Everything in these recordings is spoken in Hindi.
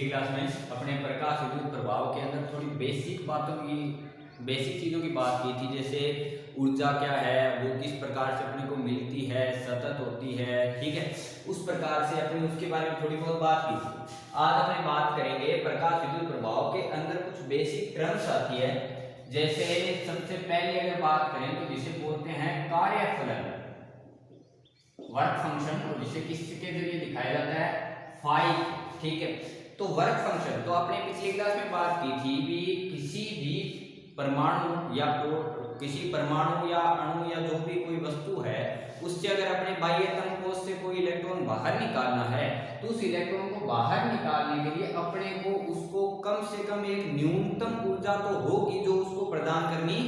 पिछली क्लास में अपने प्रकाश विद्युत प्रभाव के अंदर थोड़ी बेसिक चीज़ों की बात की थी, जैसे ऊर्जा क्या है, वो किस प्रकार से अपने को मिलती है, सतत होती है, ठीक है। उस प्रकार से अपने उसके बारे में थोड़ी बहुत बात की थी। आज अपने बात करेंगे प्रकाश विद्युत प्रभाव के अंदर कुछ बेसिक टर्म्स आती है। जैसे सबसे पहले अगर बात करें तो जिसे बोलते हैं कार्यफलन, वर्क फंक्शन, और जिसे किसके जरिए दिखाया जाता है, फाई, ठीक है। तो वर्क फंक्शन तो आपने पिछली क्लास में बात की थी भी किसी भी परमाणु या अणु या जो भी कोई वस्तु है उससे अगर अपने बाह्यतम कोश से कोई इलेक्ट्रॉन बाहर निकालना है तो उस इलेक्ट्रॉन को बाहर निकालने के लिए अपने को उसको कम से कम एक न्यूनतम ऊर्जा तो होगी जो उसको प्रदान करनी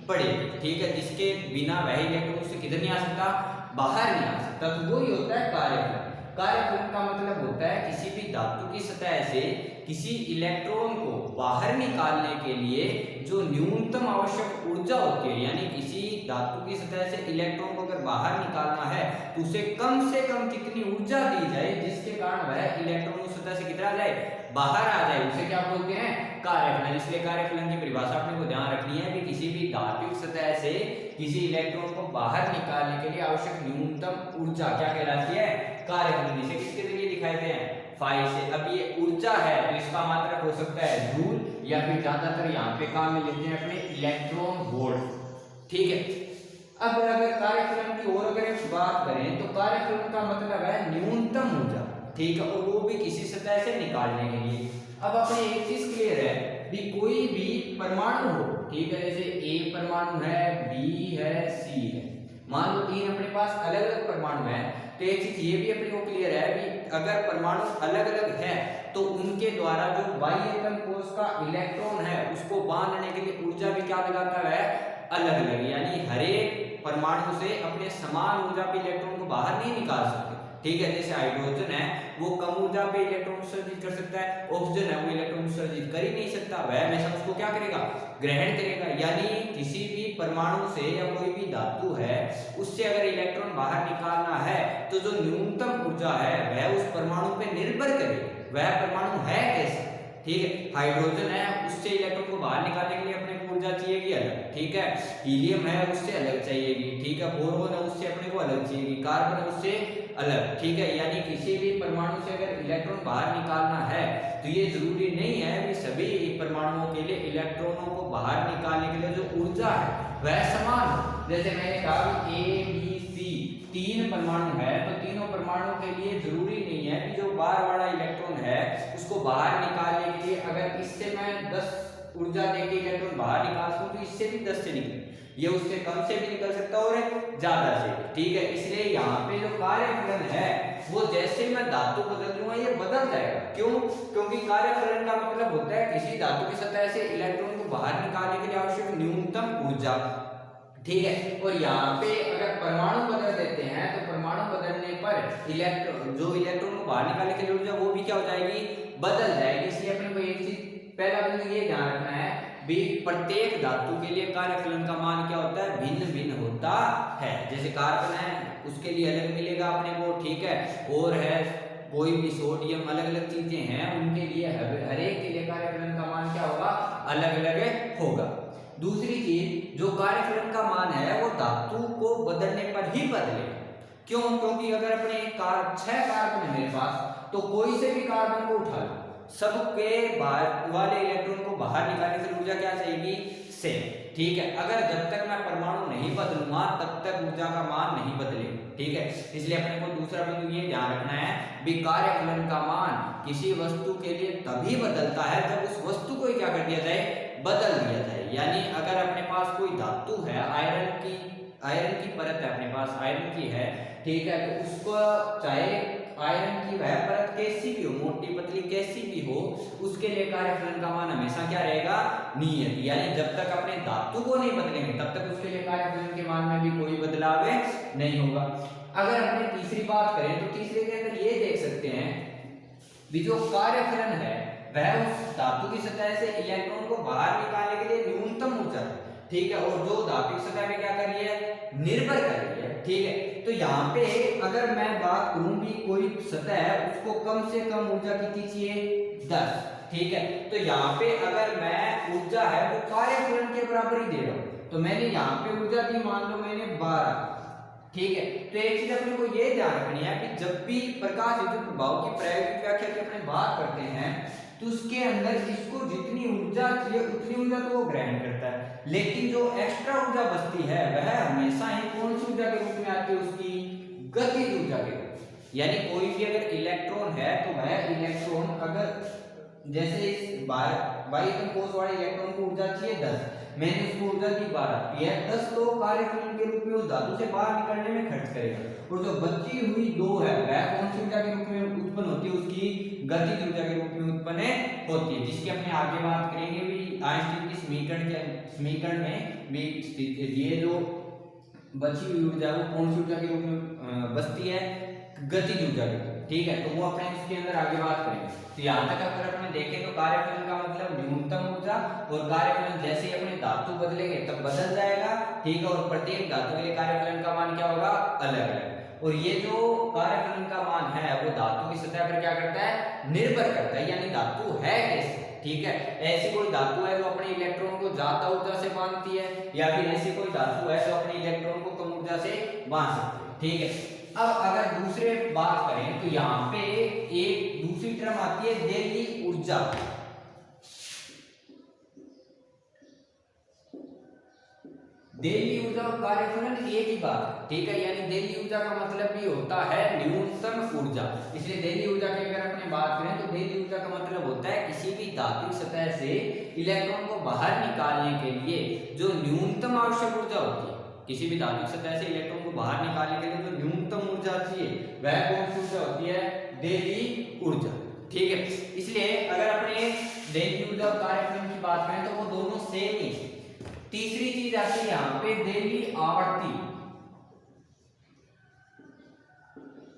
पड़ेगी, ठीक है, जिसके बिना वह इलेक्ट्रॉन उससे किधर नहीं आ सकता, बाहर नहीं आ सकता। तो वही होता है कार्यफलन। कार्यफलन का मतलब होता है किसी भी धातु की सतह से किसी इलेक्ट्रॉन को बाहर निकालने के लिए जो न्यूनतम आवश्यक ऊर्जा होती है, यानी किसी धातु की सतह से इलेक्ट्रॉन को अगर बाहर निकालना है तो उसे कम से कम कितनी ऊर्जा दी जाए जिसके कारण वह इलेक्ट्रॉन उस सतह से कितना आ जाए, बाहर आ जाए, उसे क्या बोलते हैं, कार्यफलन। इसलिए कार्यफलन की परिभाषा अपने को ध्यान रखनी है कि किसी भी धात्विक सतह से किसी इलेक्ट्रॉन को बाहर निकालने के लिए आवश्यक न्यूनतम ऊर्जा क्या कहलाती है, कार्यफलन। इसे किसके जरिए दिखाते हैं, फाई से। अब ये ऊर्जा है तो इसका मात्रक हो सकता है जूल, या फिर ज्यादातर यहाँ पे काम में लेते हैं अपने इलेक्ट्रॉन वोल्ट, ठीक है। अब अगर कार्यफलन की और अगर बात करें तो कार्यफलन का मतलब है न्यूनतम ऊर्जा, ठीक है, और वो भी किसी सतह से निकालने के लिए। अब अपने एक चीज क्लियर है भी कोई भी परमाणु हो, ठीक है, जैसे ए परमाणु है, बी है, सी है, मान लो तीन अपने पास अलग अलग परमाणु है, तो एक चीज ये भी अपने को क्लियर है भी अगर परमाणु अलग अलग है तो उनके द्वारा जो बाह्यतम कोश का इलेक्ट्रॉन है उसको बांधने के लिए ऊर्जा भी क्या लगाता है, अलग अलग, यानी हर एक परमाणु से अपने समान ऊर्जा पे इलेक्ट्रॉन को बाहर नहीं निकाल सकते, ठीक है। जैसे हाइड्रोजन है वो कम ऊर्जा पे इलेक्ट्रॉन उत्सर्जित कर सकता है, ऑक्सीजन है वो इलेक्ट्रॉन उत्सर्जित कर ही नहीं सकता, वह हमेशा उसको क्या करेगा, ग्रहण करेगा। यानी किसी भी परमाणु से या कोई भी धातु है उससे अगर इलेक्ट्रॉन बाहर निकालना है तो जो न्यूनतम ऊर्जा है वह उस परमाणु पे निर्भर करेगी, वह परमाणु है कैसा, ठीक है। हाइड्रोजन है उससे इलेक्ट्रॉन को बाहर निकालने के लिए अपने को ऊर्जा चाहिएगी अलग, ठीक है। हीलियम है उससे अलग चाहिएगी, ठीक है। बोरोन है उससे अपने को अलग चाहिएगी, कार्बन है उससे अलग, ठीक है। यानी किसी भी परमाणु से अगर इलेक्ट्रॉन बाहर निकालना है तो ये जरूरी नहीं है कि सभी परमाणुओं के लिए इलेक्ट्रॉनों को बाहर निकालने के लिए जो ऊर्जा है वह समान हो। जैसे मैंने कहा ए बी सी तीन परमाणु है तो तीनों परमाणुओं के लिए जरूरी नहीं है कि जो बाहर वाला इलेक्ट्रॉन है उसको बाहर निकालने के लिए अगर इससे मैं 10 ऊर्जा देके इलेक्ट्रॉन बाहर निकाल सकूं तो इससे भी 10 से निकले, ये उससे कम से भी निकल सकता है और ज्यादा से, ठीक है। इसलिए यहाँ पे जो कार्यफलन है वो जैसे मैं धातु बदल दूंगा ये बदल जाएगा, क्यों, क्योंकि कार्यफलन का मतलब होता है किसी धातु की सतह से इलेक्ट्रॉन को बाहर निकालने के लिए आवश्यक न्यूनतम ऊर्जा, ठीक है। और यहाँ पे अगर परमाणु बदल देते हैं तो परमाणु बदलने पर इलेक्ट्रॉन को बाहर निकालने के लिए ऊर्जा वो भी क्या हो जाएगी, बदल जाएगी। इसलिए अपने को एक चीज पहला बिंदु ये ध्यान रखना है भी प्रत्येक धातु के लिए कार्यफलन का मान क्या होता है, भिन्न भिन्न होता है। जैसे कार्बन है उसके लिए अलग मिलेगा अपने को, ठीक है, और है कोई भी सोडियम, अलग अलग चीजें हैं उनके लिए हर एक के लिए कार्यफलन का मान क्या होगा, अलग अलग होगा। दूसरी चीज जो कार्यफलन का मान है वो धातु को बदलने पर ही बदलेगा, क्यों, क्योंकि अगर अपने 6 कार्बन है मेरे पास तो कोई से भी कार्बन को उठा लो, सबके बाहर वाले इलेक्ट्रॉन को बाहर निकालने के लिए ऊर्जा क्या चाहिएगी, सेम, ठीक है। अगर जब तक मैं परमाणु नहीं बदलूंगा तब तक ऊर्जा का मान नहीं बदलेगा, ठीक है। इसलिए अपने को दूसरा बिंदु ये ध्यान रखना है भी कार्यफलन का मान किसी वस्तु के लिए तभी बदलता है जब उस वस्तु को क्या कर दिया जाए, बदल दिया जाए। यानी अगर अपने पास कोई धातु है, आयरन की परत है अपने पास, आयरन की है, ठीक है, तो उसको चाहे आयरन की वह परत कैसी भी हो, मोटी पतली कैसी भी हो, उसके लिए कार्यफलन का मान हमेशा क्या रहेगा, नियत। यानी जब तक अपने धातु को नहीं बदलेंगे तब तक उसके लिए कार्यफलन के मान में भी कोई बदलाव नहीं होगा। अगर अपने तीसरी बात करें तो तीसरे के अंदर ये देख सकते हैं भी जो कार्यफलन है वह उस धातु की सतह से इलेक्ट्रॉन को बाहर निकालने के लिए न्यूनतम ऊर्जा, ठीक है, और जो धातु की सतह पे क्या कर रही है, निर्भर कर रही है, ठीक है। तो यहाँ पे अगर मैं बात करूं भी कोई सतह है उसको कम से कम ऊर्जा कितनी चाहिए, 10। ठीक है, तो यहाँ पे अगर मैं ऊर्जा है वो कार्यफलन के बराबर ही दे रहा हूं, तो मैंने यहाँ पे ऊर्जा दी मान लो मैंने 12। ठीक है, तो एक चीज अपने को ये ध्यान रखनी है कि जब भी प्रकाश विद्युत प्रभाव की प्रायोगिक व्याख्या की अपने बात करते हैं तो उसके अंदर इसको जितनी ऊर्जा चाहिए उतनी ऊर्जा तो वो ग्रहण करता है, लेकिन जो एक्स्ट्रा ऊर्जा बचती है वह हमेशा ही कौन सी ऊर्जा के रूप में आती है, उसकी गतिज ऊर्जा के रूप। यानी कोई भी अगर इलेक्ट्रॉन है तो वह इलेक्ट्रॉन अगर जैसे इस बाह्य कोश वाले इलेक्ट्रॉन को ऊर्जा चाहिए 10, मैंने उसको ऊर्जा दी 12, यह 10 तो कार्यफलन के रूप में उस धातु से बाहर निकलने में खर्च करेगा, और जो बची हुई 2 है वह कौन सी ऊर्जा के रूप में उत्पन्न होती है, उसकी गतिज ऊर्जा के रूप में उत्पन्न होती है, जिसकी अपने आगे बात करेंगे भी आइंस्टीन की समीकरण में भी ये जो बची हुई ऊर्जा वो कौन सी ऊर्जा के रूप में बचती है, गतिज ऊर्जा के। ठीक है, तो वो अपने इसके अंदर आगे बात करेंगे। तो यहाँ तक अगर अपने देखें तो कार्यफलन का मतलब न्यूनतम ऊर्जा, और कार्यफलन जैसे ही अपने धातु बदलेंगे तब बदल जाएगा। ठीक है, और प्रत्येक धातु के लिए कार्यफलन का मान क्या होगा, अलग अलग। और ये जो कार्यफलन का मान है वो धातु की सतह पर क्या करता है, निर्भर करता है, यानी धातु है कैसे। ठीक है, ऐसी कोई धातु है जो अपने इलेक्ट्रॉन को ज्यादा ऊर्जा से बांधती है, या फिर ऐसी कोई धातु है जो अपने इलेक्ट्रॉन को कम ऊर्जा से बांध सकती है। ठीक है, अब अगर दूसरे बात करें तो यहाँ पे एक दूसरी टर्म आती है देली ऊर्जा। देली ऊर्जा और कार्यफलन एक ही बात है। ठीक है, यानी देली ऊर्जा का मतलब भी होता है न्यूनतम ऊर्जा, इसलिए देली ऊर्जा की अगर अपने बात करें तो देली ऊर्जा का मतलब होता है किसी भी धातु सतह से इलेक्ट्रॉन को बाहर निकालने के लिए जो न्यूनतम आवश्यक ऊर्जा होती है, किसी भी धातु सतह से इलेक्ट्रॉन को बाहर निकालने के लिए जो न्यूनतम ऊर्जा चाहिए वह कौन सी ऊर्जा होती है, देली ऊर्जा। ठीक है, इसलिए अगर अपने देली ऊर्जा और कार्यफलन की बात करें तो वो दोनों सेम ही। तीसरी चीज आती है यहाँ पे देली आवर्ती।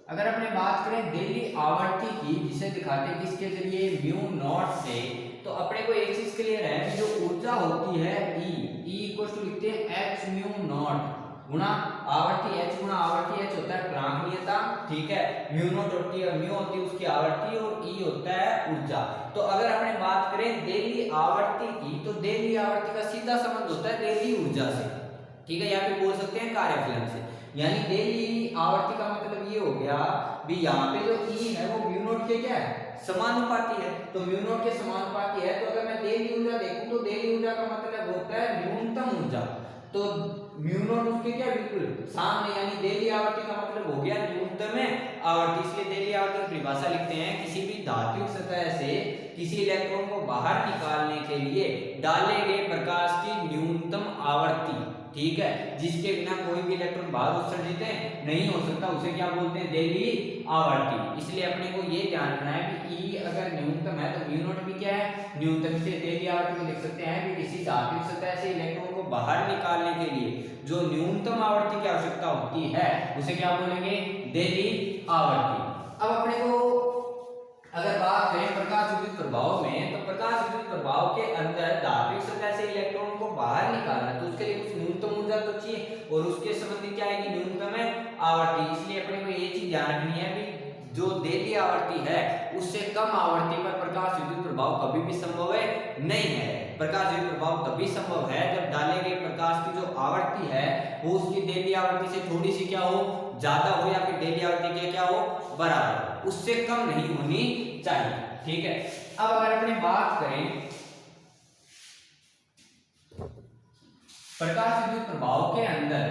अगर अपने बात करें देली आवर्ती की, जिसे दिखाते हैं किसके जरिए, म्यू नॉट से, तो अपने को एक चीज क्लियर है कि जो ऊर्जा होती है E इक्वल टू लिखते हैं h म्यू नॉट गुणा आवर्ती h गुणा आवर्ती h होता है प्रांगणीयता। ठीक है, म्यू नॉट होती है, म्यू होती है उसकी आवर्ती, और E होता है ऊर्जा। तो अगर अपने बात करें देली आवर्ती की, तो देली आवर्ती का सीधा संबंध होता है देली ऊर्जा से। ठीक है, या फिर बोल सकते हैं कार्यफलन से, यानी देली आवर्ती का मतलब ये हो गया भी यहाँ पे जो E है वो म्यू नॉट के क्या है, समानुपाती है, तो म्यू नॉट के समानुपाती है। तो अगर मैं देली ऊर्जा देखूं तो देली ऊर्जा का मतलब होता है न्यूनतम ऊर्जा, तो म्यू नॉट उसके क्या बिल्कुल सामने, यानी देली आवर्ती का मतलब हो गया न्यूनतम आवर्ती। इसलिए देली आवर्ती की परिभाषा लिखते हैं किसी भी धात्विक सतह से किसी इलेक्ट्रॉन को बाहर निकालने के लिए डाले गए प्रकाश की न्यूनतम आवर्ती। ठीक है, जिसके बिना कोई भी इलेक्ट्रॉन बाहर उत्सर्जित नहीं हो सकता, उसे क्या बोलते हैं, देली आवर्ती। इसलिए अपने को ये ध्यान रखना है कि E अगर न्यूनतम है तो म्यू नॉट भी क्या है, न्यूनतम। इसलिए देली आवर्ती में लिख सकते हैं कि किसी धात्विक सतह से इलेक्ट्रॉन को बाहर निकालने के लिए जो न्यूनतम आवर्ती की आवश्यकता होती है उसे क्या बोलेंगे, देली आवर्ती। अब अपने को अगर बात करें प्रकाश विद्युत प्रभाव में, तो प्रकाश विद्युत प्रभाव के अंदर धात्विक सतह से इलेक्ट्रॉन को बाहर निकालना है तो उसके लिए कुछ न्यूनतम ऊर्जा तो चाहिए, और उसके संबंधी क्या है कि न्यूनतम आवर्ती। इसलिए अपने को ये चीज ध्यान रखनी है भी जो देली आवर्ती है उससे कम आवर्ती पर प्रकाश विद्युत प्रभाव कभी भी संभव नहीं है। प्रकाश विद्युत प्रभाव तभी संभव है जब डाले गए प्रकाश की जो आवर्ती है वो उसकी देली आवर्ती से थोड़ी सी क्या हो, ज्यादा हो, या फिर देली आवर्ती के क्या हो, बराबर, उससे कम नहीं होनी चाहिए। ठीक है, अब अगर अपने बात करें प्रकाश विद्युत प्रभाव के अंदर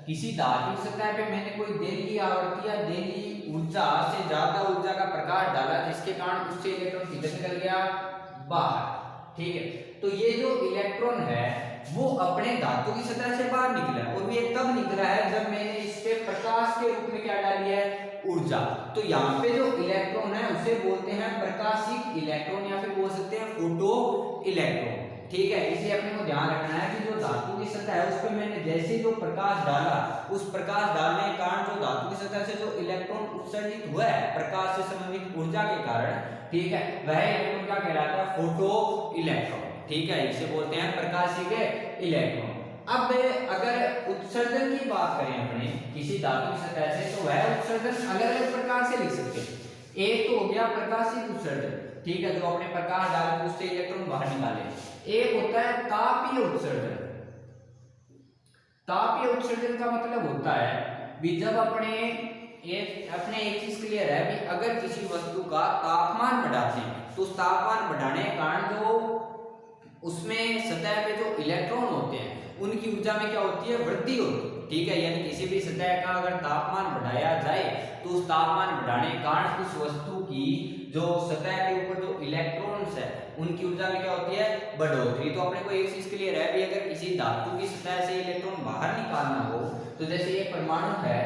किसी धात्विक सतह पे मैंने कोई देली आवर्ती या देली ऊर्जा से ज्यादा ऊर्जा का प्रकाश डाला जिसके कारण उससे इलेक्ट्रॉन किधर निकल गया, बाहर। ठीक है, तो ये जो इलेक्ट्रॉन है वो अपने धातु की सतह से बाहर निकला है, और ये तब निकला है जब मैंने इस पे प्रकाश के रूप में क्या डाली है, ऊर्जा। तो यहाँ पे जो इलेक्ट्रॉन है उसे बोलते हैं प्रकाशिक इलेक्ट्रॉन, या फिर बोल सकते हैं फोटो इलेक्ट्रॉन। ठीक है, इसलिए अपने को ध्यान रखना है कि जो धातु की सतह है उस पर मैंने जैसे जो प्रकाश डाला, उस प्रकाश डालने के कारण जो धातु की सतह से जो इलेक्ट्रॉन उत्सर्जित हुआ है प्रकाश से संबंधित ऊर्जा के कारण, ठीक है, वह इलेक्ट्रॉन क्या कहलाता है, फोटो इलेक्ट्रॉन। ठीक है, इसे बोलते हैं प्रकाशिक इलेक्ट्रॉन। अब अगर उत्सर्जन की बात करें अपने किसी धातु की सतह से, तो वह उत्सर्जन अलग अलग प्रकार से लिख सकते हैं। एक तो हो गया प्रकाशिक उत्सर्जन, ठीक है, जो अपने प्रकाश डाल के उससे इलेक्ट्रॉन बाहर निकाले। एक होता है तापीय उत्सर्जन। तापीय उत्सर्जन का मतलब होता है भी जब अपने एक चीज क्लियर है भी अगर किसी वस्तु का तापमान बढ़ाते हैं तो उस तापमान बढ़ाने के कारण जो उसमें सतह पे जो इलेक्ट्रॉन होते हैं उनकी ऊर्जा में क्या होती है, वृद्धि होती है। ठीक है, यानी किसी भी सतह का अगर तापमान बढ़ाया जाए तो उस तापमान बढ़ाने के कारण उस वस्तु की जो सतह के ऊपर जो इलेक्ट्रॉन्स है उनकी ऊर्जा में क्या होती है, बढ़ोतरी। तो अपने को एक चीज क्लियर है भी अगर किसी धातु की सतह से इलेक्ट्रॉन बाहर निकालना हो तो जैसे ये परमाणु है,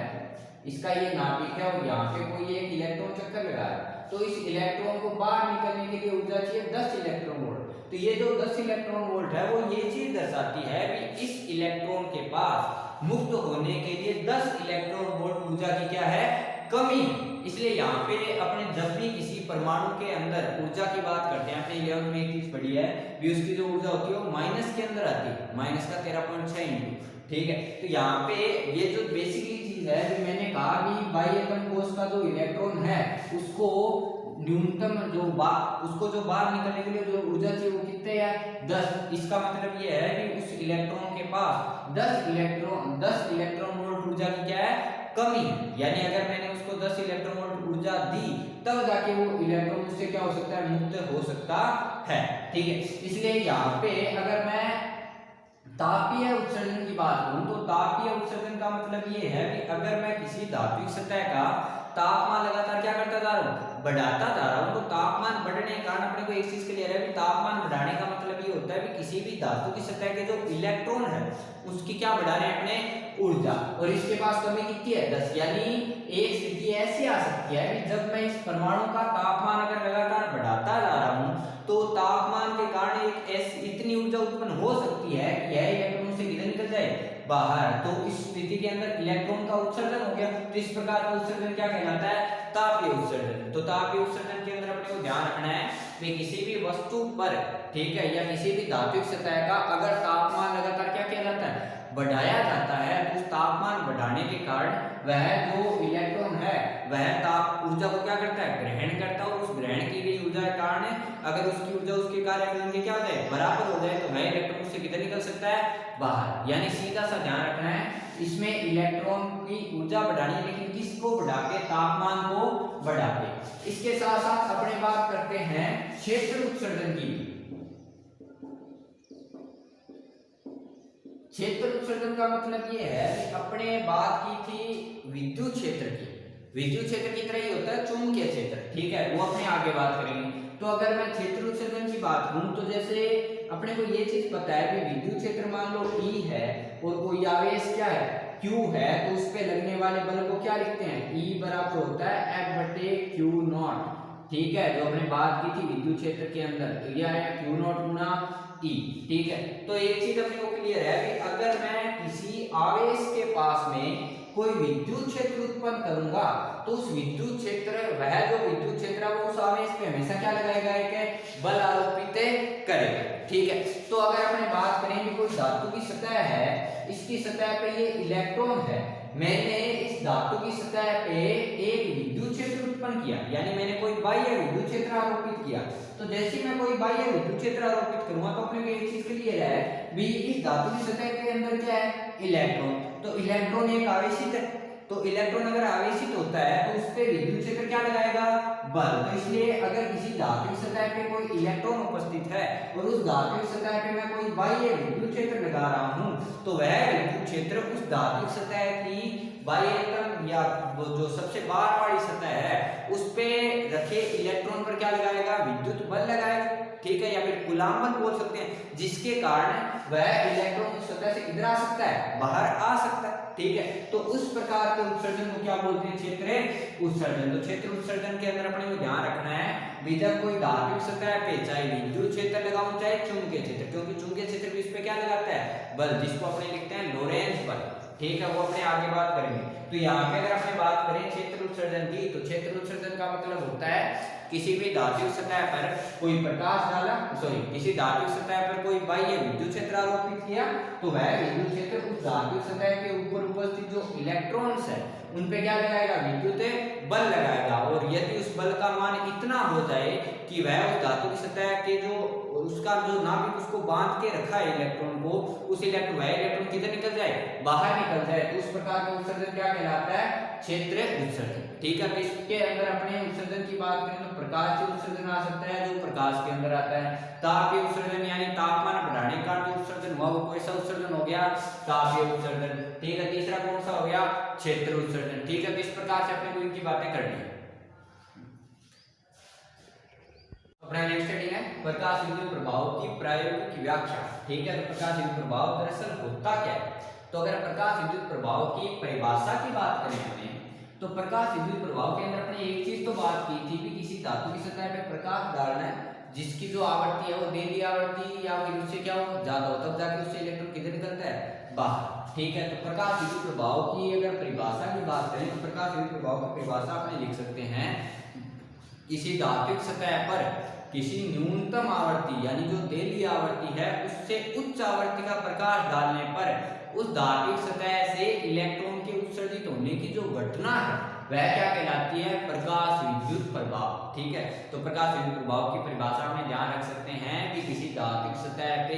इसका ये नाभिक है और यहाँ पे कोई एक इलेक्ट्रॉन चक्कर लगा है, तो इस इलेक्ट्रॉन को बाहर निकलने के लिए ऊर्जा चाहिए 10 इलेक्ट्रॉन वोल्ट। तो ये जो 10 इलेक्ट्रॉन वोल्ट है वो ये चीज दर्शाती है कि इस इलेक्ट्रॉन के पास मुक्त होने के लिए 10 इलेक्ट्रॉन वोल्ट ऊर्जा की क्या है, कमी। इसलिए यहाँ पे अपने जब भी किसी परमाणु के अंदर ऊर्जा की बात करते हैं, अपने 11 में एक चीज पढ़ी है भी उसकी जो ऊर्जा होती है वो माइनस के अंदर आती है, माइनस का 13.6 इंटू। ठीक है, तो यहाँ पे ये जो बेसिकली चीज है जो मैंने कहा कि बाह्यतम कोश का जो इलेक्ट्रॉन है उसको न्यूनतम उसको जो बाहर निकलने के लिए जो ऊर्जा चाहिए वो कितने है, 10। इसका मतलब ये है कि उस इलेक्ट्रॉन के पास 10 इलेक्ट्रॉन वोल्ट ऊर्जा की क्या है, कमी है। यानी अगर मैंने उसको 10 इलेक्ट्रॉन वोल्ट ऊर्जा दी तब जाके वो इलेक्ट्रॉन उससे क्या हो सकता है, मुक्त हो सकता है। ठीक है, इसलिए यहाँ पे अगर मैं तापीय उत्सर्जन की बात करूं तो तापीय उत्सर्जन का मतलब ये है कि अगर मैं किसी धात्विक सतह का तापमान लगातार क्या करता जा रहा हूं, बढ़ाता जा रहा हूं, तो तापमान बढ़ने के कारण अपने को एक चीज क्लियर है कि तापमान बढ़ाने का मतलब ये होता है कि किसी भी धातु की सतह के जो इलेक्ट्रॉन है उसकी क्या बढ़ा रहे हैं, अपने ऊर्जा, और इसके पास कमी कितनी है, 10। यानी एक स्थिति ऐसी आ सकती है कि जब मैं इस परमाणु का तापमान अगर लगातार बढ़ाता जा रहा हूं तो तापमान के कारण एक ऐसी इतनी ऊर्जा उत्पन्न हो सकती है कि यह इलेक्ट्रॉन से किधर निकल जाए, बाहर। तो इस स्थिति के अंदर इलेक्ट्रॉन का उत्सर्जन हो गया। तो इस प्रकार का उत्सर्जन क्या कहलाता है, तापीय उत्सर्जन। तो तापीय उत्सर्जन के अंदर अपने को ध्यान रखना है कि किसी भी वस्तु पर, ठीक है, या किसी भी धात्विक सतह का अगर तापमान लगातार क्या किया जाता है, बढ़ाया जाता है, तो तापमान बढ़ाने के कारण वह जो इलेक्ट्रॉन है वह ताप ऊर्जा को क्या करता है, ग्रहण करता है, और उस ग्रहण की गई ऊर्जा के कारण अगर उसकी ऊर्जा उसके कार्य के क्या हो जाए, बराबर हो जाए, तो वह इलेक्ट्रॉन उससे किधर निकल सकता है, बाहर। यानी सीधा सा ध्यान रखना है, इसमें इलेक्ट्रॉन की ऊर्जा बढ़ानी है, लेकिन किसको बढ़ा के, तापमान को बढ़ा के। इसके साथ साथ अपने बात करते हैं क्षेत्र उत्सर्जन की। क्षेत्र उत्सर्जन का मतलब ये है कि अपने बात की थी विद्युत क्षेत्र की। विद्युत क्षेत्र की तरह ही होता है चुंबकीय क्षेत्र, ठीक है, वो अपने आगे बात करेंगे। तो अगर मैं क्षेत्र उत्सर्जन की बात करूं तो जैसे अपने को ये चीज पता है कि विद्युत क्षेत्र मान लो E है और कोई आवेश क्या है, Q है, तो उस पे लगने वाले बल को क्या लिखते हैं, E बराबर होता है F/Q0। ठीक है, जो हमने बात की थी विद्युत क्षेत्र के अंदर, तो यह है Q0 गुना E। ठीक है, तो एक चीज अपने को क्लियर है कि अगर मैं किसी आवेश के पास में कोई विद्युत क्षेत्र उत्पन्न करूंगा तो उस विद्युत क्षेत्र, वह जो विद्युत क्षेत्र है वो उस आवेश पे हमेशा क्या लगाएगा, एक बल आरोपित करेगा। ठीक है, तो अगर अपने बात करें कि कोई धातु की सतह है, इसकी सतह पे ये इलेक्ट्रॉन है, मैंने इस धातु की सतह पे एक विद्युत क्षेत्र उत्पन्न किया, यानी मैंने कोई बाह्य विद्युत क्षेत्र आरोपित किया। तो जैसे मैं कोई बाह्य विद्युत क्षेत्र आरोपित करूंगा तो अपने को एक चीज क्लियर है भी इस धातु की सतह के अंदर क्या है, इलेक्ट्रॉन। तो इलेक्ट्रॉन एक आवेशित है, तो इलेक्ट्रॉन अगर आवेशित होता है तो उस पे विद्युत क्षेत्र क्या लगाएगा, बल। तो इसलिए अगर किसी धात्विक सतह पे कोई इलेक्ट्रॉन उपस्थित है और उस धात्विक सतह पे मैं कोई बाह्य विद्युत क्षेत्र लगा रहा हूं तो वह विद्युत क्षेत्र उस धात्विक सतह की बाह्यतम या वो जो सबसे बाहर वाली सतह है उस पे रखे इलेक्ट्रॉन पर क्या लगाएगा, विद्युत बल लगाएगा। ठीक है, या फिर कूलाम बल बोल सकते हैं, जिसके कारण वह इलेक्ट्रॉन उस सतह से किधर आ सकता है, बाहर आ सकता है। ठीक है, तो उस प्रकार के उत्सर्जन को क्या बोलते हैं, क्षेत्र उत्सर्जन। तो क्षेत्र उत्सर्जन के अंदर अपने को ध्यान रखना है भी जब कोई धात्विक सतह पे चाहे विद्युत क्षेत्र लगाऊं चाहे चुंबकीय क्षेत्र, क्योंकि चुंबकीय क्षेत्र भी इस पे क्या लगाता है, बल, जिसको अपने लिखते हैं लोरेंट्ज बल। ठीक है, वो अपने आगे बात करेंगे। तो यहाँ पे अगर अपने बात करें क्षेत्र उत्सर्जन की, तो क्षेत्र उत्सर्जन का मतलब होता है किसी भी धात्विक सतह पर कोई प्रकाश डाला, किसी धात्विक सतह पर कोई बाह्य विद्युत क्षेत्र आरोपित किया, तो वह विद्युत क्षेत्र उस धात्विक सतह के ऊपर उपस्थित जो इलेक्ट्रॉन्स है उन पे क्या लगाएगा, विद्युत बल लगाएगा। और यदि उस बल का मान इतना हो जाए कि वह उस धातु की सतह के जो उसका जो नाभिक उसको बांध के रखा है इलेक्ट्रॉन को, वह इलेक्ट्रॉन किधर निकल जाए, बाहर निकल जाए, तो उस प्रकार का उत्सर्जन क्या कहलाता है, क्षेत्र उत्सर्जन। ठीक है, तो इसके अंदर अपने उत्सर्जन की बात करें तो प्रकाश से उत्सर्जन आ सकता है, जो प्रकाश के अंदर आता है। तापीय उत्सर्जन यानी तापमान बढ़ाने का जो उत्सर्जन हुआ वो कैसा उत्सर्जन हो गया, तापीय उत्सर्जन। ठीक है, तीसरा कौन सा हो गया, क्षेत्र उत्सर्जन। ठीक है, तो इस प्रकार से अपने को इनकी बातें करनी है। अपना नेक्स्ट हेडिंग है प्रकाश विद्युत प्रभाव की प्रायोगिक व्याख्या। ठीक है, तो प्रकाश विद्युत प्रभाव दरअसल होता क्या है। तो अगर प्रकाश विद्युत प्रभाव की परिभाषा की बात करें हमें, तो प्रकाश विद्युत प्रभाव के अंदर अपने एक चीज तो बात की थी कि किसी धातु की सतह पे प्रकाश डालना है जिसकी जो आवृत्ति है वो देली आवृत्ति या फिर उससे क्या हो ज्यादा हो, तब जाके उससे इलेक्ट्रॉन किधर निकलता है, बाहर। ठीक है, तो प्रकाश विद्युत प्रभाव की अगर परिभाषा की बात करें तो प्रकाश विद्युत प्रभाव की परिभाषा अपने लिख सकते हैं, किसी धात्विक सतह पर किसी न्यूनतम आवृत्ति यानी जो देली आवृत्ति है उससे उच्च आवृत्ति का प्रकाश डालने पर उस धात्विक सतह से इलेक्ट्रॉन के उत्सर्जित होने की जो घटना है वह क्या कहलाती है, प्रकाश विद्युत प्रभाव। ठीक है, तो प्रकाश विद्युत प्रभाव की परिभाषा में ध्यान रख सकते हैं कि किसी धात्विक सतह पे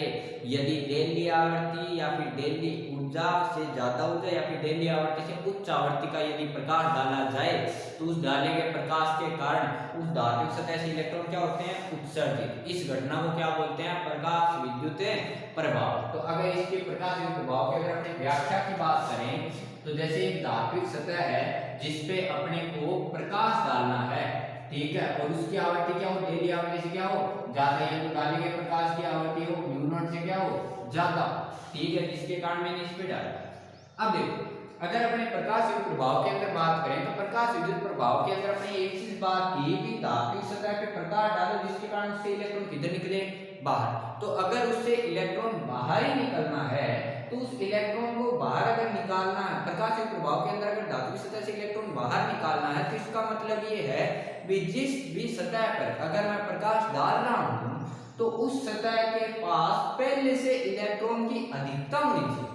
यदि देली आवृत्ति या फिर देली ऊर्जा से ज्यादा ऊर्जा या फिर देली आवृत्ति से उच्च आवृत्ति का यदि प्रकाश डाला जाए तो उस डाले गए प्रकाश के कारण उस धात्विक सतह से इलेक्ट्रॉन क्या होते हैं, उत्सर्जित। इस घटना को क्या बोलते हैं, प्रकाश विद्युत प्रभाव। तो अगर इसके प्रकाश विद्युत प्रभाव की अगर अपनी व्याख्या की बात करें तो जैसे एक धात्विक सतह है जिसपे अपने को प्रकाश डालना है, ठीक है, और उसकी आवृत्ति क्या हो, देली आवृत्ति से क्या हो ज्यादा, यानी डाले गए प्रकाश की आवृत्ति हो म्यू नॉट से क्या हो ज्यादा। ठीक है, जिसके कारण मैंने इस पे डाला। अब देखो अगर अपने प्रकाश विद्युत प्रभाव के अंदर बात करें तो प्रकाश विद्युत प्रभाव के अंदर अपने एक चीज बात की कि धात्विक सतह पे प्रकाश डालो जिसके कारण उससे इलेक्ट्रॉन किधर निकले, बाहर। तो अगर उससे इलेक्ट्रॉन बाहर ही निकलना है तो उस इलेक्ट्रॉन को बाहर अगर निकालना है, प्रकाश विद्युत प्रभाव के अंदर अगर धात्विक सतह से इलेक्ट्रॉन बाहर निकालना है तो इसका मतलब ये है कि जिस भी सतह पर अगर मैं प्रकाश डाल रहा हूं तो उस सतह के पास पहले से इलेक्ट्रॉन की अधिकता होनी चाहिए।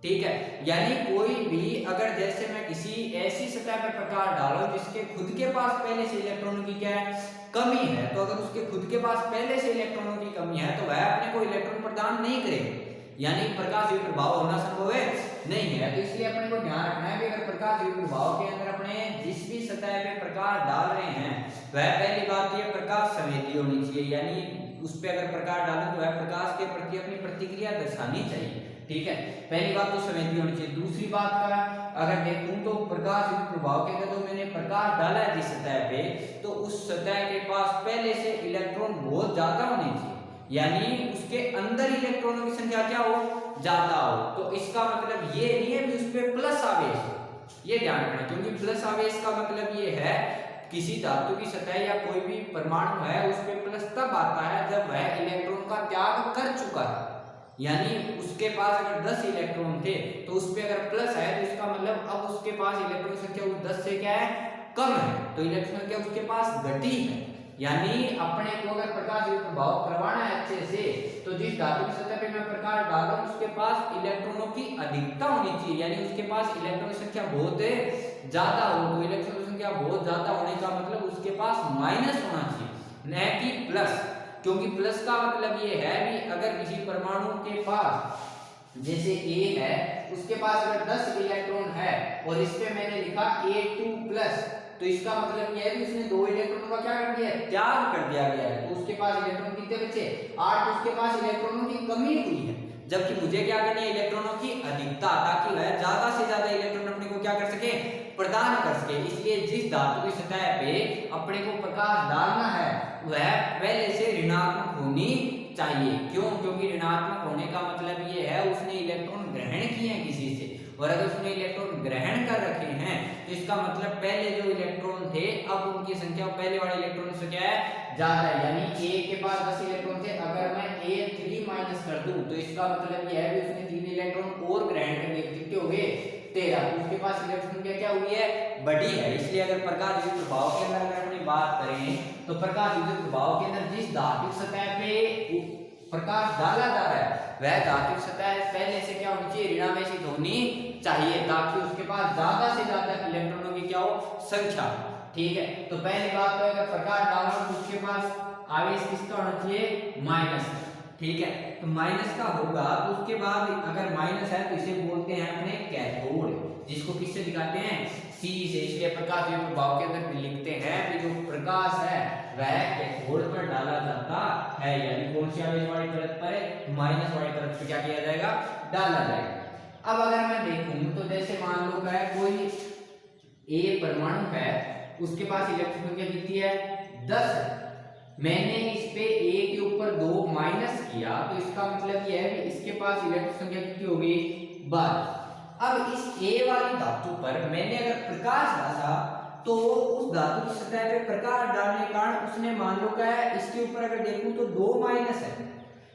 ठीक है, यानी कोई भी अगर जैसे मैं किसी ऐसी सतह पर प्रकाश डालूं जिसके खुद के पास पहले से इलेक्ट्रॉनों की क्या है, कमी है, तो अगर उसके खुद के पास पहले से इलेक्ट्रॉनों की कमी है तो वह अपने को इलेक्ट्रॉन प्रदान नहीं करेगा, यानी प्रकाश विद्युत प्रभाव होना संभव है नहीं है। तो इसलिए अपने को ध्यान रखना है कि अगर प्रकाश विद्युत प्रभाव के अंदर अपने जिस भी सतह पे प्रकाश डाल रहे हैं वह पहली बात ये प्रकाश संवेदी होनी चाहिए, यानी उस पे अगर प्रकाश डालें तो वह प्रकाश के प्रति अपनी प्रतिक्रिया दर्शानी चाहिए। ठीक है, पहली बात तो संवेदी होनी चाहिए। दूसरी बात का अगर देखूं तो प्रकाश विद्युत प्रभाव के अंदर जो मैंने प्रकाश डाला है जिस सतह पे तो उस सतह के पास पहले से इलेक्ट्रॉन बहुत ज्यादा होने चाहिए, यानी उसके अंदर इलेक्ट्रॉनों की संख्या क्या हो, ज्यादा हो। तो इसका मतलब ये नहीं है कि उस पे प्लस आवेश हो, ये ध्यान रखना, क्योंकि प्लस आवेश का मतलब ये है किसी धातु की सतह या कोई भी परमाणु है उस पे प्लस तब आता है जब वह इलेक्ट्रॉन का त्याग कर चुका है, यानी उसके पास अगर 10 इलेक्ट्रॉन थे तो उस पे अगर प्लस है तो इसका मतलब अब उसके पास इलेक्ट्रॉन संख्या उस 10 से क्या है, कम है, तो इलेक्ट्रॉन संख्या उसके पास घटी है। यानी अपने को अगर प्रकाश विद्युत प्रभाव करवाना है अच्छे से तो जिस धातु की सतह पे मैं प्रकाश डाल रहा हूं उसके पास इलेक्ट्रॉनों की अधिकता होनी चाहिए, यानी उसके पास इलेक्ट्रॉन की संख्या बहुत ज्यादा हो। तो इलेक्ट्रॉन की संख्या बहुत ज्यादा होने का मतलब उसके पास माइनस होना चाहिए न कि प्लस, क्योंकि प्लस का मतलब ये है कि अगर किसी परमाणु के पास जैसे A है उसके पास अगर 10 इलेक्ट्रॉन है और इस पे मैंने लिखा A2+, तो इसका मतलब यह है कि उसने 2 इलेक्ट्रॉनों का क्या कर दिया है, त्याग कर दिया गया है, तो उसके पास इलेक्ट्रॉन कितने बचे 8, तो उसके पास इलेक्ट्रॉनों की कमी हुई है, जबकि मुझे क्या करनी है, इलेक्ट्रॉनों की अधिकता, ताकि वह ज्यादा से ज्यादा इलेक्ट्रॉन अपने को क्या कर सके, प्रदान कर सके। इसलिए जिस धातु की सतह पे अपने को प्रकाश डालना है वह पहले से ऋणात्मक होनी चाहिए। क्यों? क्योंकि ऋणात्मक होने का मतलब ये है उसने इलेक्ट्रॉन ग्रहण किए हैं किसी से, और अगर उसने इलेक्ट्रॉन ग्रहण कर रखे हैं तो इसका मतलब पहले जो इलेक्ट्रॉन थे अब उनकी संख्या पहले वाले इलेक्ट्रॉन से क्या है, ज्यादा है, यानी A के पास 10 इलेक्ट्रॉन थे, अगर मैं A3 माइनस कर दूं तो इसका मतलब यह है कि उसने 3 इलेक्ट्रॉन और ग्रहण कर लिए, कितने हो गए 13, तो उसके पास इलेक्ट्रॉन संख्या क्या हुई है, बड़ी है। इसलिए अगर प्रकाश विद्युत प्रभाव के अंदर अगर अपनी बात करें तो प्रकाश विद्युत प्रभाव के अंदर जिस धात्विक सतह पे प्रकाश डाला जा रहा है वह धात्विक सतह पहले से क्या होनी चाहिए, ऋणावेशित होनी चाहिए, ताकि उसके पास ज्यादा से ज्यादा इलेक्ट्रॉनों की क्या हो, संख्या। ठीक है, तो पहली बात तो अगर प्रकाश डालना तो उसके पास आवेश किसका होना चाहिए, माइनस। ठीक है, तो माइनस का होगा, तो उसके बाद अगर माइनस है तो इसे बोलते हैं अपने कैथोड, जिसको किससे दिखाते हैं, सी से। इसलिए प्रकाश विद्युत प्रभाव के अंदर लिखते हैं कि जो प्रकाश है वह कैथोड पर डाला जाता है, यानी कौन सी आवेश वाली परत पर, माइनस वाली परत पर क्या किया जाएगा, डाला जाएगा। अब अगर मैं देखूं तो जैसे मान लो है कोई ए परमाणु है, उसके पास इलेक्ट्रॉन संख्या कितनी है, 10 है। मैंने इस पे ए के ऊपर 2 माइनस किया, तो इसका मतलब यह है कि इसके पास इलेक्ट्रॉन संख्या कितनी होगी, 12। अब इस ए वाली धातु पर मैंने अगर प्रकाश डाला तो उस धातु की सतह पे प्रकाश डालने के कारण उसने मान लो क्या है, इसके ऊपर अगर देखूं तो 2 माइनस है।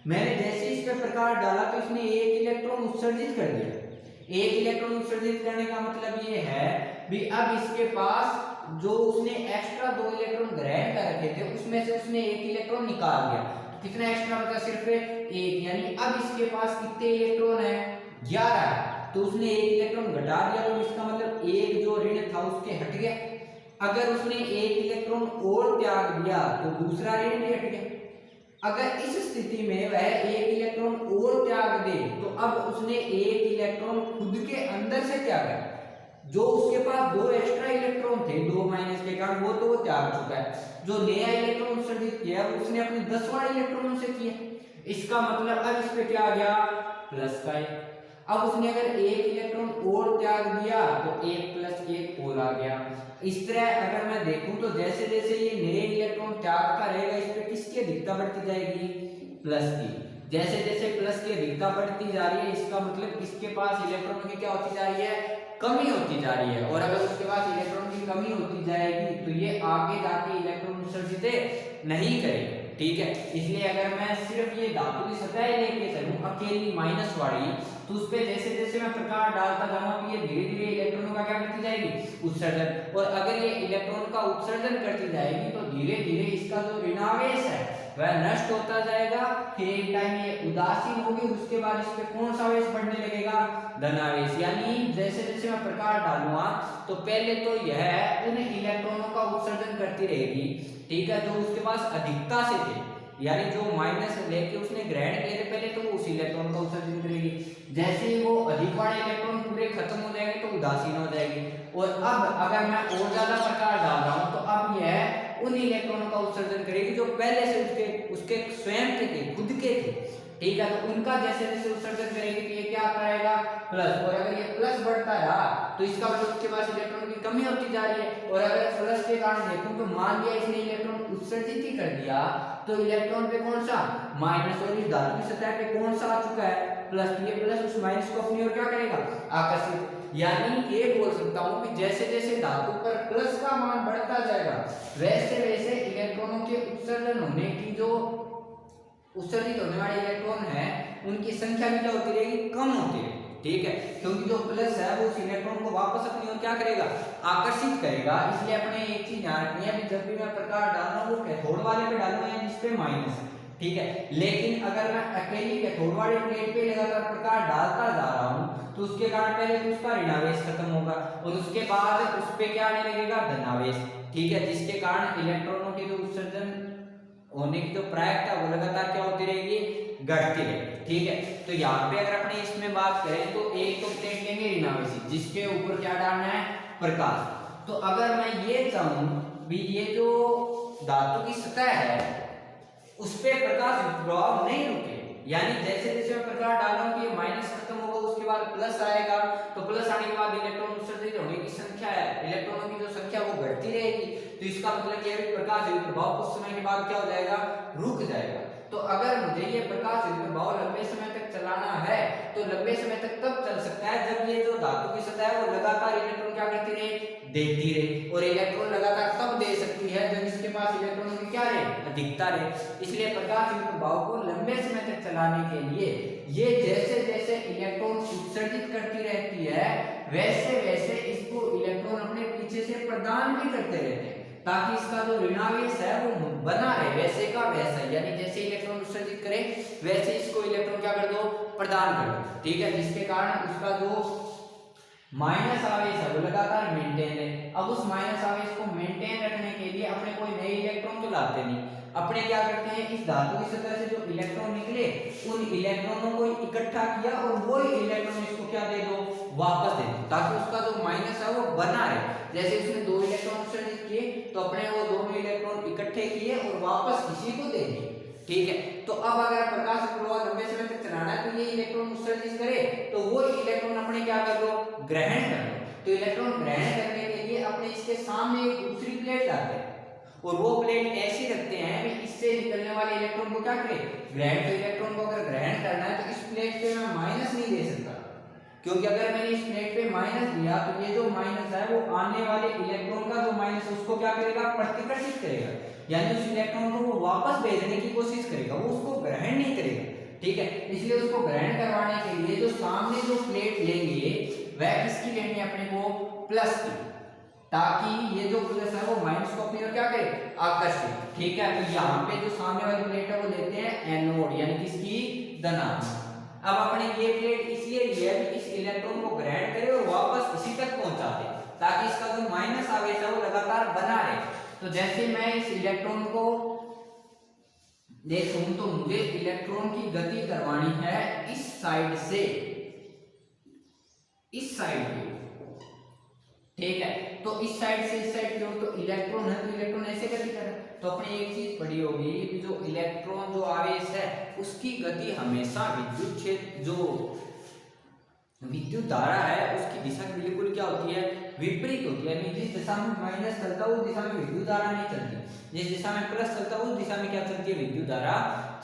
मैंने जैसे इस पे प्रकाश डाला तो इसने एक इलेक्ट्रॉन उत्सर्जित कर दिया। एक इलेक्ट्रॉन उत्सर्जित करने का मतलब ये है भी अब इसके पास जो उसने एक्स्ट्रा 2 इलेक्ट्रॉन ग्रहण कर रखे थे उसमें से उसने एक इलेक्ट्रॉन निकाल दिया। कितना एक्स्ट्रा बचा, सिर्फ एक, यानी अब इसके पास कितने इलेक्ट्रॉन है, 11 है। तो उसने एक इलेक्ट्रॉन घटा दिया, तो इसका मतलब एक जो ऋण था उसके हट गया। अगर उसने एक इलेक्ट्रॉन और त्याग दिया तो दूसरा ऋण भी हट गया। अगर इस स्थिति में वह एक इलेक्ट्रॉन और त्याग दे तो अब उसने एक इलेक्ट्रॉन खुद के अंदर से त्यागा, जो उसके पास 2 एक्स्ट्रा इलेक्ट्रॉन थे 2 माइनस के कारण, वो तो वो त्याग चुका है। जो नया इलेक्ट्रॉन उत्सर्जित किया उसने अपने 10वां इलेक्ट्रॉन से किया। इसका मतलब अब इस पे क्या आ गया, प्लस का 1। अब उसने अगर एक इलेक्ट्रॉन और त्याग दिया तो 1 + 1 और आ गया। इस तरह अगर मैं देखूं तो जैसे जैसे ये नए इलेक्ट्रॉन त्यागता रहेगा, इस पे किसकी अधिकता बढ़ती जाएगी, प्लस की। जैसे जैसे प्लस की अधिकता बढ़ती जा रही है, इसका मतलब इसके पास इलेक्ट्रॉन की क्या होती जा रही है, कमी होती जा रही है। और अगर उसके पास इलेक्ट्रॉन की कमी होती जाएगी तो ये आगे जाके इलेक्ट्रॉन उत्सर्जित नहीं करेगा। ठीक है, इसलिए अगर मैं सिर्फ ये धातु की सतह लेके चलूं अकेली माइनस वाली, तो उस पे जैसे जैसे मैं प्रकाश डालता जाऊंगा तो ये धीरे धीरे इलेक्ट्रॉनों का क्या करती जाएगी, उत्सर्जन। और अगर ये इलेक्ट्रॉन का उत्सर्जन करती जाएगी तो धीरे धीरे इसका जो ऋणावेश है वह नष्ट होता जाएगा। फिर एक टाइम ये उदासीन होगी, उसके बाद इस पे कौन सा आवेश बढ़ने लगेगा, धनावेश। यानी जैसे जैसे मैं प्रकाश डालूंगा तो पहले तो यह उन इलेक्ट्रॉनों का उत्सर्जन करती रहेगी, ठीक है, जो उसके पास अधिकता से थे, यानी जो माइनस लेके उसने ग्रहण किए थे पहले, तो वो उस इलेक्ट्रॉन का उत्सर्जन करेगी। जैसे ही वो अधिक वाले इलेक्ट्रॉन पूरे खत्म हो जाएंगे तो उदासीन हो जाएगी। और अब अगर मैं और ज्यादा प्रकाश डाल रहा हूं तो अब यह उन इलेक्ट्रॉनों का उत्सर्जन करेगी जो पहले से उसके स्वयं के थे, खुद के थे। ठीक है, तो उनका जैसे जैसे उत्सर्जन करेगी तो ये क्या करेगा, प्लस। और अगर ये प्लस बढ़ता रहा तो इसका मतलब उसके पास इलेक्ट्रॉन की कमी होती जा रही है। और अगर प्लस के कारण देखूं तो मान लिया इसने इलेक्ट्रॉन उत्सर्जित ही कर दिया, तो इलेक्ट्रॉन पे कौन सा, माइनस। और इस धातु की सतह पे कौन सा आ चुका है, प्लस। ये प्लस उस माइनस को अपनी ओर क्या करेगा, आकर्षित। यानी ये बोल सकता हूं कि जैसे जैसे धातु पर प्लस का मान बढ़ता जाएगा वैसे वैसे इलेक्ट्रॉनों के उत्सर्जन होने की, जो उत्सर्जित होने वाले इलेक्ट्रॉन है उनकी संख्या भी क्या होती रहेगी, कम होती रहेगी। ठीक है, क्योंकि जो प्लस है वो उस इलेक्ट्रॉन को वापस अपनी ओर क्या करेगा, आकर्षित करेगा। इसलिए अपने एक चीज ध्यान रखनी है, जब भी मैं प्रकाश डाल रहा हूँ वो कैथोड वाले पे डालूंगा जिसपे माइनस है। ठीक है, लेकिन अगर मैं अकेली कैथोड वाले प्लेट पे लगातार प्रकाश डालता जा रहा हूँ तो उसके कारण पहले तो उसका ऋणावेश खत्म होगा और उसके बाद उस पे क्या आने लगेगा, धनावेश। ठीक है, जिसके कारण इलेक्ट्रॉनों के जो उत्सर्जन होने की जो प्रायिकता वो लगातार क्या होती रहेगी, घटती रहेगी। ठीक है, तो यहाँ पे अगर अपने इसमें बात करें तो एक तो प्लेट लेंगे ऋणावेशी, जिसके ऊपर क्या डालना है, प्रकाश। तो अगर मैं ये चाहूं भी ये जो धातु की सतह है उस पे प्रकाश प्रभाव नहीं रुके, यानी जैसे जैसे मैं प्रकाश डाल रहा हूं कि माइनस खत्म होगा उसके बाद प्लस आएगा, तो प्लस आने के बाद इलेक्ट्रॉन उत्सर्जित होने की संख्या है, इलेक्ट्रॉनों की जो संख्या वो बढ़ती रहेगी। तो इसका मतलब यह है कि प्रकाश विद्युत प्रभाव कुछ समय के बाद क्या हो जाएगा, रुक जाएगा। तो अगर मुझे ये प्रकाश विद्युत प्रभाव लंबे समय तक चलाना है तो लंबे समय तक तब चल सकता है जब ये जो धातु की सतह है वो लगातार इलेक्ट्रॉन क्या करती रहे, देती रहे। और इलेक्ट्रॉन लगातार तब दे सकती है जब इसके पास इलेक्ट्रॉनों की क्या रहे, अधिकता रहे। इसलिए प्रकाश विद्युत प्रभाव को लंबे समय तक चलाने के लिए ये जैसे जैसे इलेक्ट्रॉन उत्सर्जित करती रहती है वैसे वैसे इसको इलेक्ट्रॉन अपने पीछे से प्रदान भी करते रहते हैं, ताकि इसका जो ऋणावेश है वो बना रहे वैसे का वैसा, यानी जैसे इलेक्ट्रॉन उत्सर्जित करे वैसे इसको इलेक्ट्रॉन क्या कर दो, प्रदान कर दो। ठीक है, जिसके कारण उसका जो माइनस आवेश है वो लगातार मेंटेन है। अब उस माइनस आवेश को मेंटेन रखने के लिए अपने कोई नए इलेक्ट्रॉन तो लाते नहीं, अपने क्या करते हैं, इस धातु की सतह से जो इलेक्ट्रॉन निकले उन इलेक्ट्रॉनों को इकट्ठा किया और वही इलेक्ट्रॉन इसको क्या दे दो, वापस दे दो, ताकि उसका जो माइनस है वो बना रहे। जैसे उसने 2 इलेक्ट्रॉन उत्सर्जित किए तो अपने वो दोनों इलेक्ट्रॉन इकट्ठे किए और वापस किसी को दे दिए। ठीक है, तो अब अगर प्रकाश प्रवाह लंबे समय तक चलाना है तो ये इलेक्ट्रॉन उत्सर्जित करे तो वो इलेक्ट्रॉन अपने क्या कर लो, ग्रहण कर लो। तो इलेक्ट्रॉन ग्रहण करने के लिए अपने इसके सामने एक दूसरी प्लेट लाते हैं और वो प्लेट ऐसी रखते हैं कि इससे निकलने वाले इलेक्ट्रॉन को क्या करे, ग्रहण। तो इलेक्ट्रॉन को अगर ग्रहण करना है तो इस प्लेट पे मैं माइनस नहीं दे सकता, क्योंकि अगर मैंने इस प्लेट पे माइनस दिया तो ये जो माइनस है वो आने वाले इलेक्ट्रॉन का जो माइनस उसको क्या करेगा, प्रतिकर्षित करेगा, यानी उस इलेक्ट्रॉन को वो वापस भेजने की कोशिश करेगा, वो उसको ग्रहण नहीं करेगा। ठीक है, इसलिए उसको ग्रहण करवाने के लिए जो सामने जो प्लेट लेंगे वह किसकी लेनी है, अपने को प्लस की, ताकि ये जो प्लस है वो माइनस को अपनी ओर क्या करे, आकर्षित। ठीक है, तो यहाँ पे जो सामने वाली प्लेट है वो लेते हैं एनोड, यानी किसकी, धनात्मक। अब अपने ये प्लेट इसलिए लिया कि इस इलेक्ट्रॉन को ग्रहण करे और वापस इसी तक पहुंचा दे, ताकि इसका जो माइनस आवेश है वो लगातार बना रहे। तो जैसे मैं इस इलेक्ट्रॉन को देखूं तो मुझे इलेक्ट्रॉन की गति करवानी है इस साइड से इस साइड की। ठीक है, तो इस साइड से इस साइड की ओर तो इलेक्ट्रॉन है, तो इलेक्ट्रॉन ऐसे गति कर रहा है। तो अपने एक चीज पढ़ी होगी कि जो इलेक्ट्रॉन जो आवेश है उसकी गति हमेशा विद्युत क्षेत्र जो विद्युत धारा है उसकी दिशा बिल्कुल क्या होती है, विपरीत होती है। यानी जिस दिशा में माइनस चलता है उस दिशा में विद्युत धारा नहीं चलती, जिस दिशा में प्लस चलता है उस दिशा में क्या चलती है, विद्युत धारा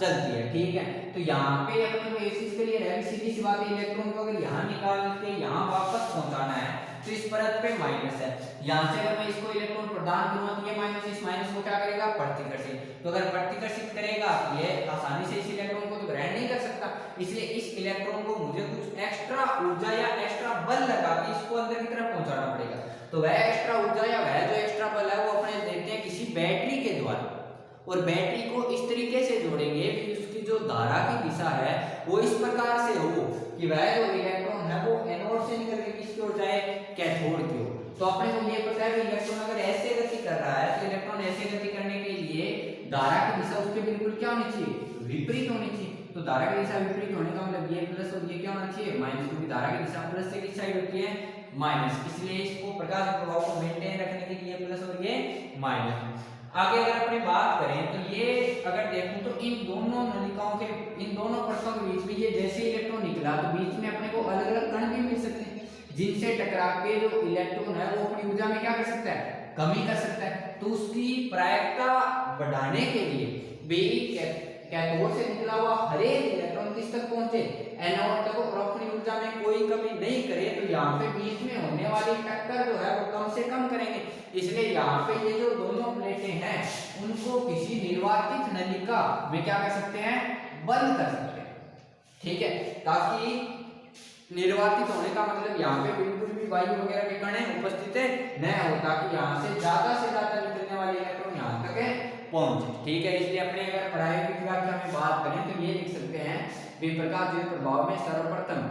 चलती है। ठीक है, तो यहाँ पे अपने को इस चीज के लिए रह सीधी सी बात है, इलेक्ट्रॉन को अगर यहाँ निकाल के यहाँ वापस पहुंचाना है तो इस परत पे माइनस है, यहाँ से अगर मैं इसको इलेक्ट्रॉन प्रदान करूंगा तो ये माइनस इस माइनस को क्या करेगा, प्रतिकर्षित। तो अगर प्रतिकर्षित करेगा ये आसानी से इस इलेक्ट्रॉन को तो ग्रहण नहीं कर सकता, इसलिए इस इलेक्ट्रॉन को मुझे कुछ एक्स्ट्रा ऊर्जा या एक्स्ट्रा बल लगा के इसको अंदर की तरफ पहुंचाना पड़ेगा। तो वह एक्स्ट्रा ऊर्जा या वह जो एक्स्ट्रा बल है वो अपने देते हैं किसी बैटरी के द्वारा, और बैटरी को इस तरीके से जोड़ेंगे कि उसकी जो धारा की दिशा है वो इस प्रकार से हो कि वह जो इलेक्ट्रॉन है वो एनोड से निकल के किसकी ओर जाए, कैथोड की ओर। तो अपने को ये पता है कि इलेक्ट्रॉन अगर ऐसे गति कर रहा है तो इलेक्ट्रॉन ऐसे गति करने के लिए धारा की दिशा उसके बिल्कुल क्या होनी चाहिए, विपरीत होनी चाहिए। तो धारा की दिशा विपरीत होने का मतलब ये प्लस और ये क्या होना चाहिए, माइनस, क्योंकि धारा की दिशा प्लस से किस साइड होती है, माइनस। इसलिए इसको प्रकाश प्रभाव को मेंटेन रखने के लिए प्लस और ये माइनस। आगे अगर अपने बात करें तो ये अगर देखूं तो इन दोनों नलिकाओं के इन दोनों परतों के बीच में ये जैसे इलेक्ट्रॉन निकला तो बीच में अपने को अलग अलग कण भी मिल सकते हैं, जिनसे टकरा के जो इलेक्ट्रॉन है वो अपनी ऊर्जा में क्या कर सकता है, कमी कर सकता है। तो उसकी प्रायिकता बढ़ाने के लिए भी कैथोड से निकला हुआ हर एक इलेक्ट्रॉन किस तक पहुंचे, एनोड तक, और अपनी ऊर्जा में कोई कमी नहीं करे। तो यहाँ पे बीच में होने वाली टक्कर जो है वो कम से कम करेंगे। इसलिए यहाँ पे ये जो दोनों प्लेटें हैं उनको किसी निर्वातित नलिका में क्या कर सकते हैं, बंद कर सकते हैं। ठीक है, ताकि निर्वातित होने का मतलब यहाँ पे बिल्कुल भी वायु वगैरह के कण उपस्थित न हो, ताकि यहाँ से ज्यादा निकलने वाले इलेक्ट्रॉन यहाँ तक पहुंचे। ठीक है, इसलिए अपने अगर प्रायोगिक व्याख्या में बात करें तो ये लिख सकते हैं विप्रकाश द्वीप प्रभाव में सर्वप्रथम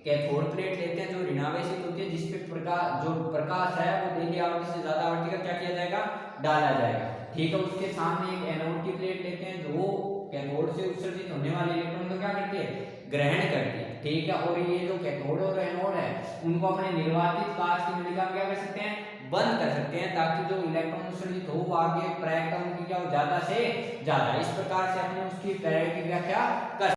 कैथोड प्लेट लेते हैं जो ऋणावेशित होती है, जिसपे प्रकाश है वो डेली आवृत्ति से ज्यादा आवृत्ति का क्या किया जाएगा, डाला जाएगा। ठीक है, उसके सामने एक एनोड की प्लेट लेते हैं जो कैथोड से उत्सर्जित होने वाले इलेक्ट्रॉन को क्या करती है, ग्रहण करती है। ठीक है, और ये जो कैथोड और एनोड है उनको अपने निर्वातित कांच की नलिका में क्या कर सकते हैं, बंद कर सकते हैं, ताकि जो इलेक्ट्रॉन उत्सर्जित हो वो आगे प्रायिकता उनकी क्या हो, ज्यादा से ज्यादा। इस प्रकार से अपने उसकी प्रायोगिक व्याख्या कर